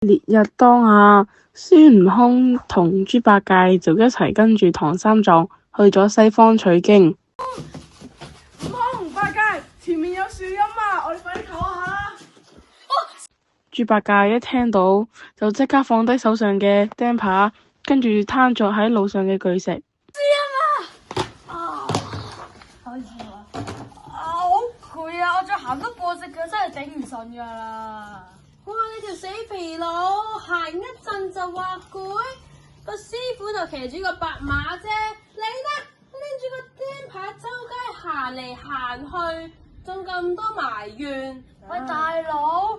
烈日當下，孫悟空同豬八戒就一齊跟住唐三藏去咗西方取經。悟空、八戒，前面有樹蔭啊，我哋快啲唞下。豬八戒一聽到就即刻放低手上嘅釘耙，跟住攤咗喺路上嘅巨石。好攰啊！我再行多過隻腳真係頂唔順噶啦。哇！你條死肥佬，行一陣就話攰，個師傅就騎住個白馬啫，你呢拎住個釘耙周街行嚟行去，仲咁多埋怨。喂，大佬，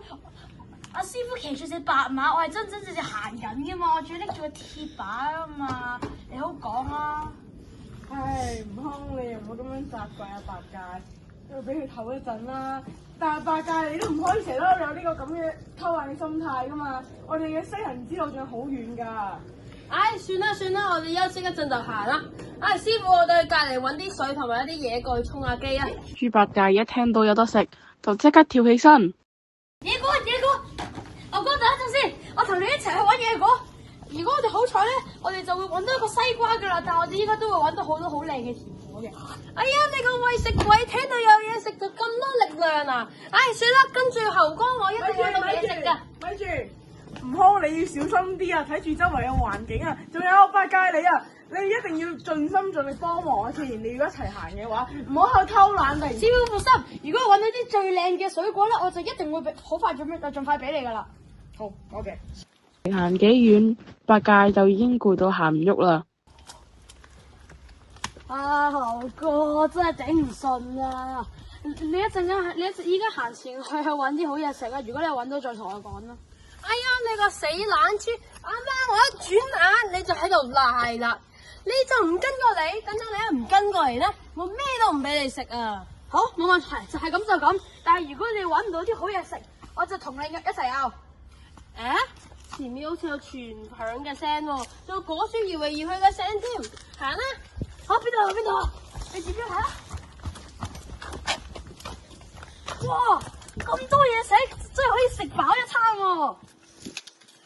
阿師傅騎住隻白馬，我係真真正正行緊噶嘛，我仲要拎住個鐵把啊嘛，你好講啊。唉，悟空，你又唔好咁樣責怪阿八戒，要俾佢唞一陣啦。但係八戒，你都唔可以成日都有呢個咁嘅偷懶嘅心態噶嘛，我哋嘅西行之路仲好遠噶。唉，算啦算啦，我哋休息一陣就行啦。唉，師傅，我哋去隔籬搵啲水同埋一啲嘢過去沖下機啊。豬八戒一聽到有得食，就即刻跳起身。野果，牛哥等一陣先，我同你一齊去搵野果。如果我哋好彩咧，我哋就會搵到一個西瓜噶啦，但係我哋依家都會搵到好多好靚嘅甜果嘅。哎呀，你個餵食鬼聽到有嘢食就咁多力量啊！唉，算啦，跟住猴哥我一定搵到嘢食噶。咪住，悟空你要小心啲啊！睇住周圍嘅環境啊，仲有八戒你啊，你一定要盡心盡力幫忙啊！既然你要一齊行嘅話，唔好喺度偷懶定。師傅放心，如果我搵到啲最靚嘅水果咧，我就一定會好快盡快俾你噶啦。好，OK。行幾遠，八戒就已經攰到行唔喐啦。啊，猴哥真係頂唔順啊！你依家行前去搵啲好嘢食啊！如果你搵到再同我講啦。哎呀，你個死懶豬！啱啱我一轉眼你就喺度賴啦，你就唔跟過嚟，等等你一唔跟過嚟咧，我咩都唔俾你食啊！好，冇問題，就係咁就咁。但係如果你搵唔到啲好嘢食，我就同你一齊拗。前面好似有傳響嘅聲喎，仲有果樹搖嚟搖去嘅聲添。行啦，好，邊度？你自己睇啦。哇，咁多嘢食，真係可以食飽一餐喎。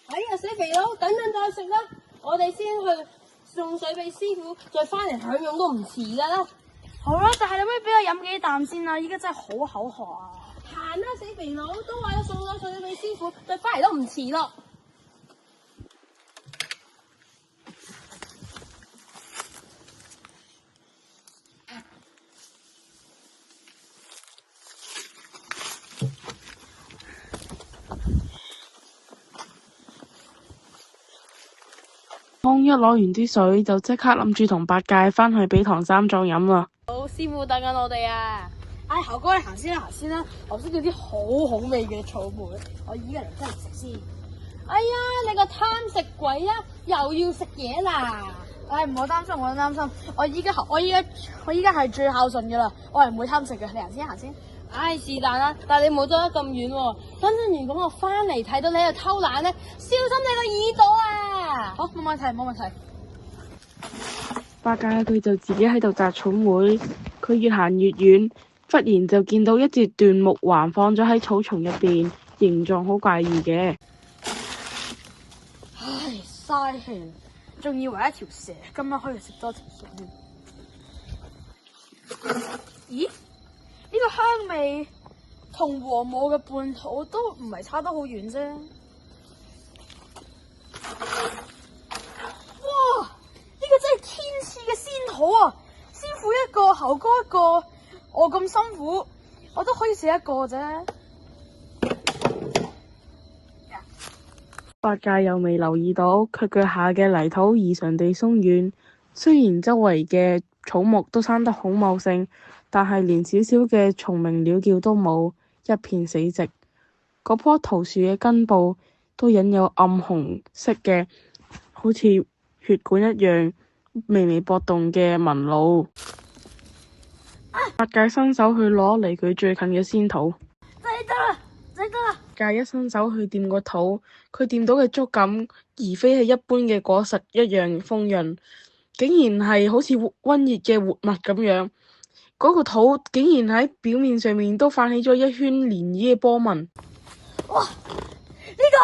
哎呀，死肥佬，等陣再食啦。我哋先去送水俾師傅，再翻嚟享用都唔遲噶啦。好啦，但係你可唔可以俾我飲幾啖先啊？依家真係好口渴啊！行啦，死肥佬，都話要送咗水俾師傅，再翻嚟都唔遲咯。悟空一攞完啲水，就即刻諗住同八戒返去俾唐三藏飲啦。好，師傅等緊我哋啊！唉，猴哥你行先啦，我識到啲好好味嘅草莓，我依家嚟真係食先。哎呀，你個貪食鬼啊，又要食嘢啦！唉，唔好擔心，我依家係最孝順噶啦，我係唔會貪食嘅。你行先。唉，是但啦，但係你冇走得咁遠喎。等陣如果我翻嚟睇到你喺度偷懶咧，小心你個耳朵啊！好，冇問題。八戒佢就自己喺度摘草莓，佢越行越遠，忽然就見到一截斷木橫放咗喺草叢入邊，形狀好怪異嘅。唉，嘥氣，仲以為一條蛇，今晚可以食多條蛇。咦？呢個香味同和母嘅半島都唔係差得好遠啫。哇！呢個真係天賜嘅仙土啊！師傅一個，猴哥一個，我咁辛苦，我都可以食一個啫。八戒又未留意到，佢腳下嘅泥土異常地鬆軟，雖然周圍嘅草木都生得好茂盛，但係連少少嘅蟲鳴鳥叫都冇，一片死寂。嗰棵桃樹嘅根部都隱有暗紅色嘅，好似血管一樣微微搏動嘅紋路。八戒伸手去攞離佢最近嘅仙土，真係得啦！八戒一伸手去掂個土，佢掂到嘅觸感，而非係一般嘅果實一樣豐潤，竟然係好似溫熱嘅活物咁樣。嗰個土竟然喺表面上面都泛起咗一圈漣漪嘅波紋。哇！呢個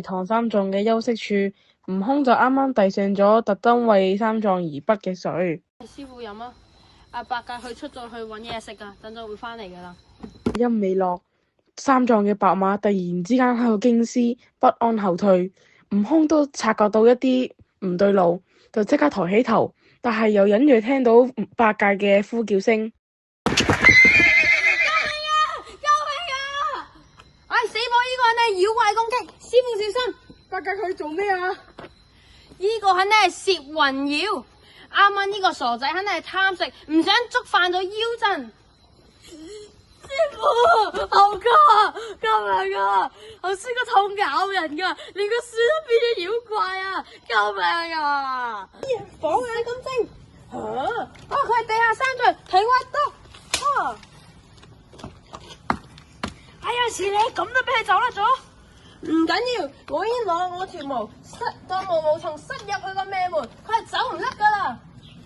唐三藏嘅休息處，悟空就啱啱遞上咗特登為三藏而畢嘅水。師傅飲啊！阿八戒佢出咗去揾嘢食噶，等陣會翻嚟噶啦。音未落，三藏嘅白馬突然之間喺度驚絲，不安後退。悟空都察覺到一啲唔對路，就即刻抬起頭，但係又隱約聽到八戒嘅呼叫聲。死火！呢個肯定係妖怪攻擊，師傅小心！八戒佢做咩啊？呢個肯定係攝魂妖，啱啱呢個傻仔肯定係貪食，唔想觸犯咗妖陣。師傅，猴哥，救命啊！頭先個痛咬人噶，連個樹都變咗妖怪啊！救命啊！火眼金睛，佢係地下三罪，睇我得。哎呀，是你咁都俾佢走甩咗？唔緊要，我已經攞我條毛當毛毛蟲塞入佢個咩門，佢係走唔甩噶啦。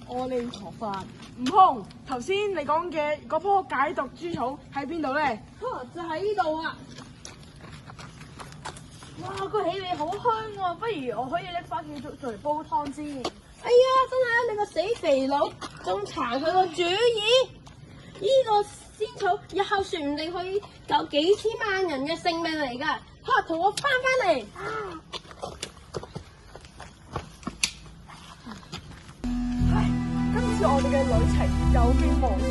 阿彌陀佛，悟空，頭先你講嘅嗰棵解毒豬草喺邊度咧？就喺呢度啊！哇，個氣味好香喎，不如我可以拎翻去做嚟煲湯先。哎呀，真係啊！你個死肥佬，仲查佢個主意？呢個仙草日後說唔定可以救幾千萬人嘅性命嚟噶，同我翻嚟！今次我哋嘅旅程有驚無險，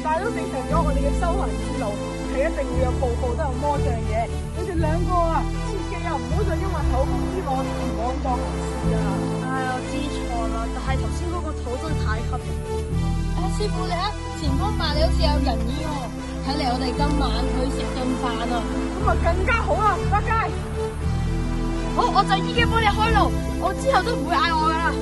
但係都證實咗我哋嘅修行之路係一定要有步步都有魔障嘅。你哋兩個啊，切記啊，唔好再因為口風之惡而妄作行事啊！唉，我知錯啦，但係頭先嗰個土真係太吸引。師傅你睇，前方百里好似有人影喎，睇嚟我哋今晚去食頓飯啊！咁啊更加好啦，八戒。好，我就已經幫你開路，我之後都唔會嗌我噶啦。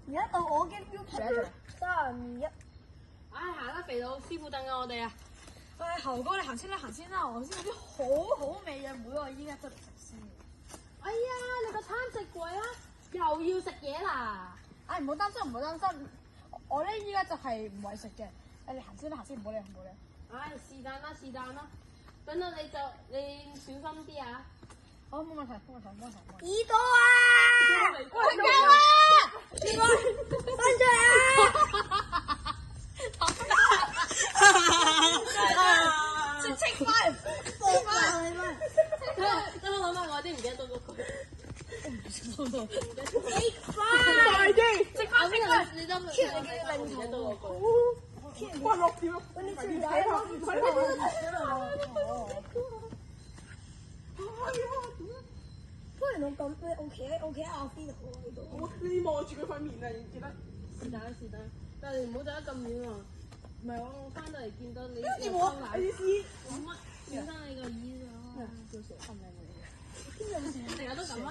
而家到我嘅標題啦，3、2、1。唉，行啦，肥佬，師傅等緊我哋啊！唉，猴哥你行先啦，行先啦，我先有啲好好味嘅妹，我依家執嚟食先。哎呀，你個貪食鬼啊，又要食嘢啦！唉，唔好擔心，唔好擔心，我咧依家就係唔為食嘅。你行先啦，行先，唔好理，唔好理。唉，是但啦，是但啦，等到你小心啲啊！好，冇問題，冇問題，冇問題。耳朵啊！我救啊！師傅，翻出嚟啊！食飯，等我諗下，我有啲唔記得咗嗰句。快啲！食飯，你都唔記得咗嗰句。哇，落條，你睇下，睇下。不如我咁，我企喺阿飛度喺度。你望住佢塊面啊，記得。是但，但係你唔好走得咁遠喎。唔係我翻到嚟見到你你又偷奶，意思？見翻你個耳咗。做蛇係咪你？邊有成日都咁啊？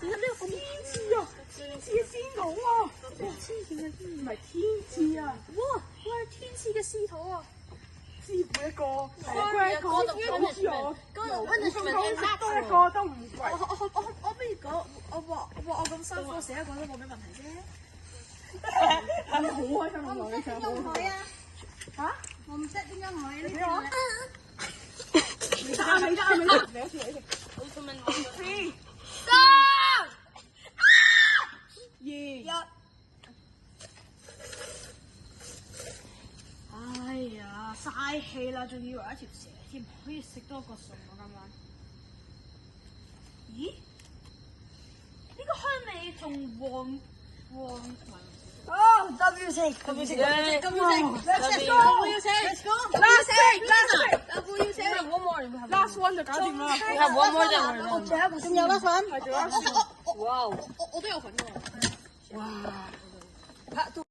點解呢個天賜啊？天賜嘅仙桃啊！天賜嘅天唔係天賜啊！哇！我係天賜嘅司徒啊！師傅一個，我一個講住我，多一個都唔貴。我不如講，我咁辛苦寫一個都冇咩問題啫。好開心啊！你上好啊！嚇？我唔識點解唔可以呢？俾我。你得，你一次。好聰明喎3、2、1。哎呀，嘥氣啦，仲以為一條蛇添，可以食多個餸我今晚。咦？呢個香味仲旺。哦，WC，咁要食，Let's go， Last one 就搞掂啦。係one more 啫。仲有一個，仲有得份。係仲有一個。哇！我都有份喎。哇！拍到